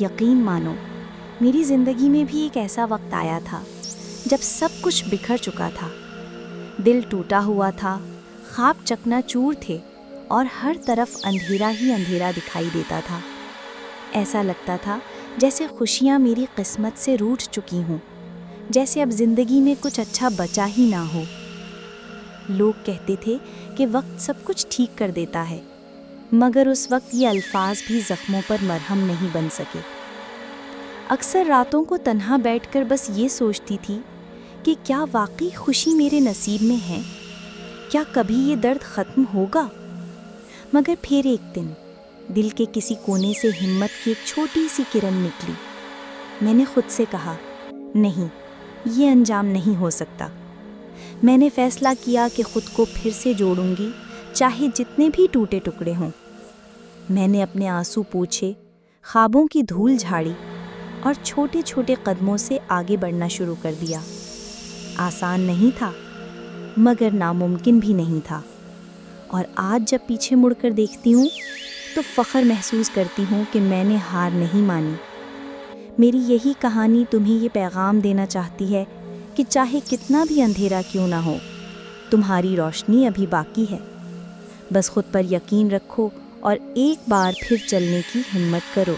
یقین مانو، میری زندگی میں بھی ایک ایسا وقت آیا تھا جب سب کچھ بکھر چکا تھا، دل ٹوٹا ہوا تھا، خواب چکنا چور تھے اور ہر طرف اندھیرا ہی اندھیرا دکھائی دیتا تھا۔ ایسا لگتا تھا جیسے خوشیاں میری قسمت سے روٹھ چکی ہوں، جیسے اب زندگی میں کچھ اچھا بچا ہی نہ ہو۔ لوگ کہتے تھے کہ وقت سب کچھ ٹھیک کر دیتا ہے، مگر اس وقت یہ الفاظ بھی زخموں پر مرہم نہیں بن سکے۔ اکثر راتوں کو تنہا بیٹھ کر بس یہ سوچتی تھی کہ کیا واقعی خوشی میرے نصیب میں ہے؟ کیا کبھی یہ درد ختم ہوگا؟ مگر پھر ایک دن دل کے کسی کونے سے ہمت کی ایک چھوٹی سی کرن نکلی۔ میں نے خود سے کہا، نہیں، یہ انجام نہیں ہو سکتا۔ میں نے فیصلہ کیا کہ خود کو پھر سے جوڑوں گی، چاہے جتنے بھی ٹوٹے ٹکڑے ہوں۔ میں نے اپنے آنسو پوچھے، خوابوں کی دھول جھاڑی اور چھوٹے چھوٹے قدموں سے آگے بڑھنا شروع کر دیا۔ آسان نہیں تھا، مگر ناممکن بھی نہیں تھا۔ اور آج جب پیچھے مڑ کر دیکھتی ہوں تو فخر محسوس کرتی ہوں کہ میں نے ہار نہیں مانی۔ میری یہی کہانی تمہیں یہ پیغام دینا چاہتی ہے کہ چاہے کتنا بھی اندھیرا کیوں نہ ہو، تمہاری روشنی ابھی باقی ہے۔ بس خود پر یقین رکھو اور ایک بار پھر چلنے کی ہمت کرو۔